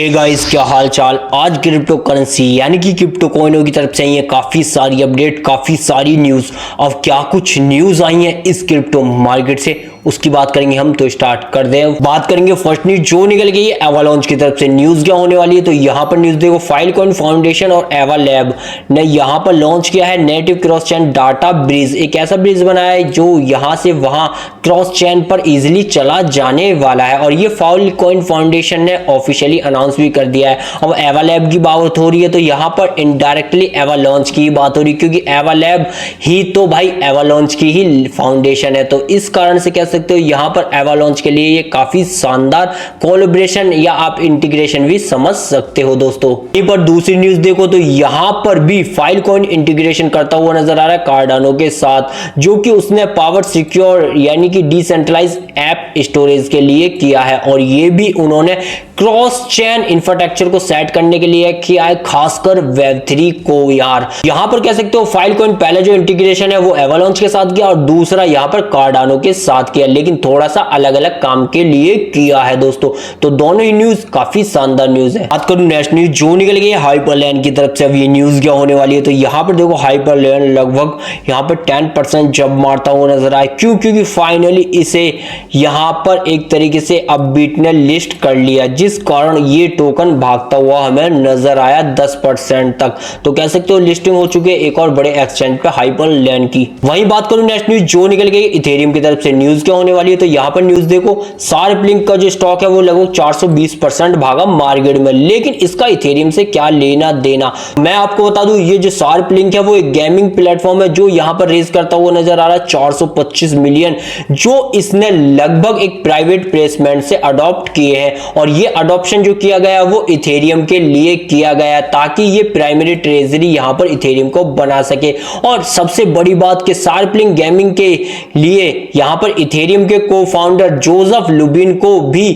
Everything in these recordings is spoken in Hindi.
हे गाइस, क्या हाल चाल। आज क्रिप्टो करेंसी यानी कि क्रिप्टो कॉइनों की तरफ से आई है काफी सारी अपडेट, काफी सारी न्यूज। अब क्या कुछ न्यूज आई है इस क्रिप्टो मार्केट से, उसकी बात करेंगे हम। तो स्टार्ट कर दें। बात करेंगे फर्स्ट न्यूज जो निकल गई है एवालांच की तरफ से। न्यूज क्या होने वाली है तो यहाँ पर न्यूज देखो, फाइलकॉइन फाउंडेशन और एवा लैब ने यहाँ पर लॉन्च किया है नेटिव क्रॉस चैन डाटा ब्रिज। एक ऐसा ब्रिज बनाया है जो यहाँ से वहां क्रॉस चैन पर इजिली चला जाने वाला है, और ये फाइलकॉइन फाउंडेशन ने ऑफिशियली अनाउंस भी कर दिया है। अब एवा लैब की बात हो रही है तो यहाँ पर इनडायरेक्टली एवालांच की बात हो रही है, क्योंकि एवा लैब ही तो भाई एवालांच की ही फाउंडेशन है। तो इस कारण से कह सकते हो यहाँ पर एवालांच के लिए ये काफी शानदार कोलैबोरेशन या आप इंटीग्रेशन भी समझ सकते हो दोस्तों। यहीं पर दूसरी न्यूज देखो तो यहाँ पर भी फाइलकॉइन इंटीग्रेशन करता हुआ नजर आ रहा है कार्डानो के साथ, जो कि उसने पावर सिक्योर यानी कि डिसेंट्रलाइज ऐप स्टोरेज के लिए किया है, और ये भी उन्होंने क्रॉस चैन इंफ्रास्ट्रक्चर को सेट करने के लिए किया है, खासकर वेब3 को। यार यहां पर कह सकते हो फाइलकॉइन पहले जो इंटीग्रेशन है वो एवालांच के साथ किया, और दूसरा यहां पर कार्डानो के साथ किया, लेकिन थोड़ा सा अलग अलग काम के लिए किया है दोस्तों। तो दोनों ही न्यूज काफी शानदार न्यूज है। बात करूं नेक्स्ट न्यूज जो निकल गई है हाइपरलैंड की तरफ से। अब ये न्यूज क्या होने वाली है तो यहाँ पर देखो, हाइपरलैंड लगभग यहाँ पर 10% जब मारता हुआ नजर आए। क्यों? क्योंकि फाइनली इसे यहाँ पर एक तरीके से अपबीट ने लिस्ट कर लिया, जिस कारण ये टोकन भागता हुआ हमें नजर आया 10% तक। तो कह सकते हो लिस्टिंग हो चुकी है एक और बड़े एक्सचेंज पे हाइपरलैंड की। वहीं बात करूं नेक्स्ट न्यूज जो निकल गई इथेरियम की तरफ से। न्यूज क्या होने वाली है तो यहाँ पर न्यूज देखो, शार्पलिंक का जो स्टॉक है वो लगभग 420% भागा मार्केट में, लेकिन इसका इथेरियम से क्या लेना देना। मैं आपको बता दूं, ये जो शार्पलिंक है वो एक गेमिंग प्लेटफॉर्म है जो यहाँ पर रेज करता हुआ नजर आ रहा है 425 मिलियन, जो इसने लगभग एक प्राइवेट प्लेसमेंट से अडॉप्ट किए हैं। और ये अडॉप्शन जो किया गया वो इथेरियम के लिए किया गया, ताकि ये प्राइमरी ट्रेजरी यहां पर इथेरियम को बना सके। और सबसे बड़ी बात कि शार्पलिंक गेमिंग के लिए यहां पर इथेरियम के को फाउंडर जोसेफ लुबिन को भी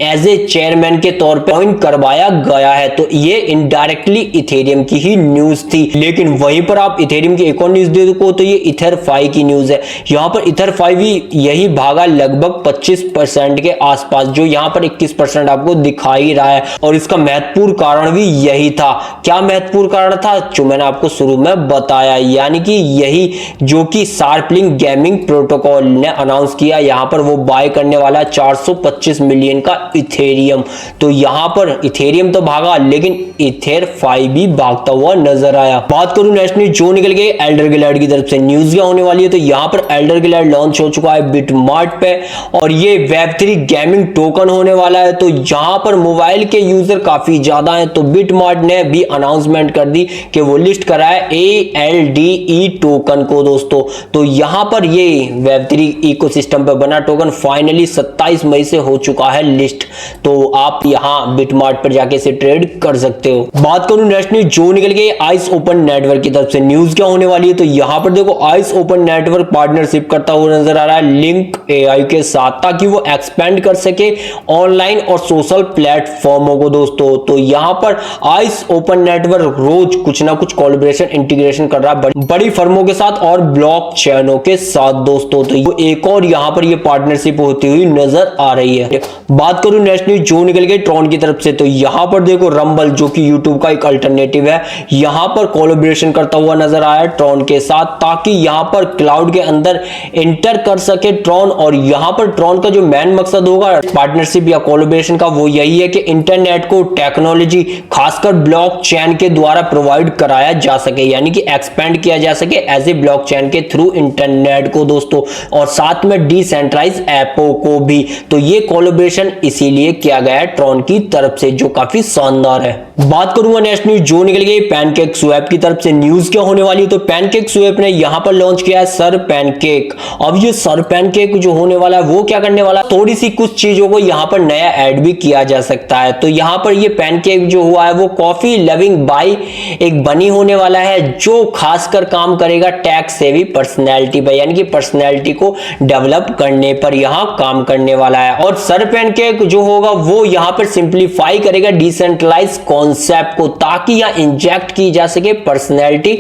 एज ए चेयरमैन के तौर पर अपॉइंट करवाया गया है। तो ये इनडायरेक्टली इथेरियम की ही न्यूज थी। लेकिन वहीं पर आप इथेरियम की एक और न्यूज देखो तो ये इथर5 की न्यूज है। यहां पर इथर5 भी यही भागा लगभग 25% के आसपास, जो यहां पर 21% आपको दिखा ही रहा है। और इसका महत्वपूर्ण कारण भी यही था। क्या महत्वपूर्ण कारण था जो मैंने आपको शुरू में बताया, यानी कि यही जो कि शार्पलिंक गेमिंग प्रोटोकॉल ने अनाउंस किया, यहां पर वो बाय करने वाला 425 मिलियन का इथेरियम। तो यहां पर इथेरियम तो भागा, लेकिन इथर5 भी भागता हुआ नजर आया। बात करूं नेक्स्ट न्यूज जो निकल गई एल्डर गिलैड की तरफ से। न्यूज क्या होने वाली है तो यहां पर एल्डर गिलैड लॉन्च हो चुका है बिटमार्ट पे, और ये वेब3 गेमिंग टोकन होने वाला है। तो यहां पर मोबाइल के यूजर काफी ज्यादा हैं, तो बिटमार्ट ने भी अनाउंसमेंट कर दी कि वो लिस्ट करा है ALDE टोकन को दोस्तों। तो यहां पर ये वेब3 इकोसिस्टम पे बना टोकन फाइनली 27 मई से हो चुका है लिस्ट। तो आप यहां बिटमार्ट पर जाके इसे ट्रेड कर सकते हो। बात करूं नेक्स्ट न्यूज जो निकल गई आइस ओपन नेटवर्क की तरफ से। न्यूज क्या होने वाली है तो यहां पर देखो, आइस ओपन नेटवर्क पार्टनरशिप करता हुआ नजर आ रहा है लिंक AI के साथ, ताकि वो एक्सपेंड कर सके ऑनलाइन और सोशल प्लेटफॉर्मों को दोस्तों। तो यहां पर आइस ओपन नेटवर्क रोज कुछ ना कुछ कोलैबोरेशन इंटीग्रेशन कर रहा है बड़ी फर्मों के साथ और ब्लॉक चेनों के साथ दोस्तों। तो एक और यहां पर ये पार्टनरशिप होती हुई नजर आ रही है। बात करूं नेक्स्ट न्यूज जो निकल गई ट्रॉन की तरफ से, तो यहां पर देखो रंबल जो कि यूट्यूब का एक अल्टरनेटिव है, यहां पर कोलैबोरेशन करता हुआ नजर आया है ट्रॉन के साथ, ताकि यहां पर क्लाउड के अंदर इंटर कर सके ट्रॉन। और यहां पर ट्रॉन का जो मेन मकसद होगा पार्टनरशिप या कोलैबोरेशन का, वो यही है कि इंटरनेट को टेक्नोलॉजी खासकर ब्लॉकचेन के द्वारा प्रोवाइड कराया जा सके, यानी कि एक्सपेंड किया जा सके एज ए ब्लॉकचेन के थ्रू इंटरनेट को दोस्तों, और साथ में डिसेंट्रलाइज ऐपों को भी। तो ये कोलैबोरेशन इसीलिए किया गया है ट्रॉन की तरफ से, जो काफी शानदार है। बात करूंगा नेक्स्ट न्यूज जो निकल गई पैनकेक स्वैप की तरफ से। न्यूज क्या होने वाली है तो पैनकेक स्वैप ने यहां पर लॉन्च किया है सर पैनकेक। अब ये सर पैनकेक जो होने वाला है वो क्या करने वाला है, थोड़ी सी कुछ चीजों को यहां पर नया ऐड भी किया जा सकता है। तो यहां पर ये पैनकेक जो हुआ है वो कॉफी लविंग बाय एक बनी होने वाला है, जो खासकर काम करेगा टैक्स सेवी पर्सनैलिटी पर, यानी कि पर्सनैलिटी को डेवलप करने पर यहां काम करने वाला है। और सर पैनकेक जो होगा वो यहां पर सिंप्लीफाई करेगा डिसेंट्रलाइज कॉन्सेप्ट को, ताकि यहां इंजेक्ट की जा सके पर्सनैलिटी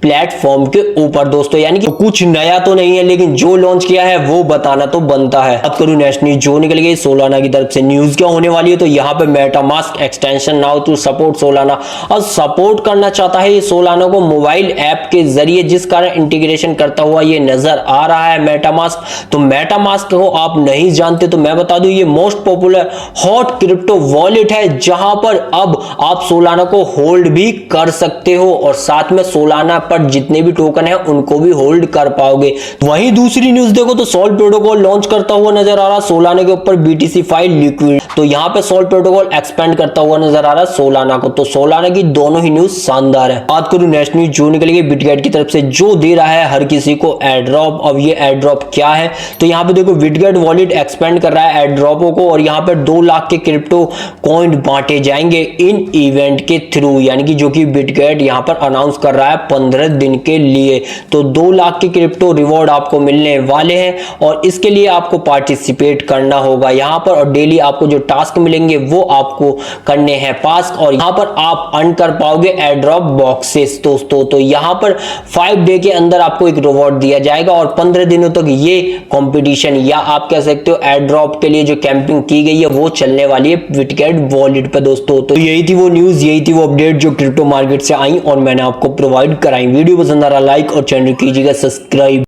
प्लेटफॉर्म के ऊपर दोस्तों। यानी कि कुछ नया तो नहीं है, लेकिन जो लॉन्च किया है वो बताना तो बनता है। अब करूं नेक्स्ट न्यूज जो निकल गई सोलाना की तरफ से। न्यूज क्या होने वाली वाली है। तो यहाँ पे MetaMask extension now to support Solana, और सपोर्ट करना चाहता है ये सोलाना को मोबाइल ऐप के जरिए, जिस कारण इंटीग्रेशन करता हुआ ये नजर आ रहा है मेटामास्क। तो मेटामास्क को आप नहीं जानते तो मैं बता दूं, ये most popular hot crypto wallet है, जहां पर अब आप सोलाना को होल्ड भी कर सकते हो और साथ में सोलाना पर जितने भी टोकन है उनको भी होल्ड कर पाओगे। वहीं दूसरी न्यूज देखो तो सोल प्रोटोकॉल लॉन्च करता हुआ नजर आ रहा सोलाना के ऊपर BTC5 लिक्विड। तो यहां पे सोल प्रोटोकॉल एक्सपेंड करता हुआ नजर आ रहा है सोलाना को। तो सोलाना की दोनों ही न्यूज शानदार है। बात करूं नेक्स्ट न्यूज जो निकलेगी बिटगेट की तरफ से, जो दे रहा है हर किसी को एड्रॉप। अब ये एड्रॉप क्या है तो यहां पे देखो बिटगेट वॉलेट एक्सपेंड कर रहा है एड्रॉपों को, और यहां पे 2 लाख के क्रिप्टो कॉइन बांटे जाएंगे इन इवेंट के थ्रू, यानी कि जो कि बिटगेट यहां पर अनाउंस कर रहा है 15 दिन के लिए। तो 2 लाख के क्रिप्टो रिवॉर्ड आपको मिलने वाले हैं और इसके लिए आपको पार्टिसिपेट करना होगा यहां पर, और डेली आपको जो टास्क मिलेंगे वो आपको करने हैं पास, और यहां पर आप अर्न कर पाओगे एड्रॉप बॉक्सेस दोस्तों। तो यहां पर 5 डे के अंदर आपको एक रिवॉर्ड दिया जाएगा और 15 दिनों तक ये कंपटीशन या आप कह सकते हो एड्रॉप के लिए जो कैंपिंग की गई है वो चलने वाली है बिटगेट वॉलेट पे दोस्तों। तो यही थी वो न्यूज, यही थी वो अपडेट जो क्रिप्टो मार्केट से आई और मैंने आपको प्रोवाइड कराई। वीडियो पसंद आ रहा लाइक और चैनल कीजिएगा सब्सक्राइब।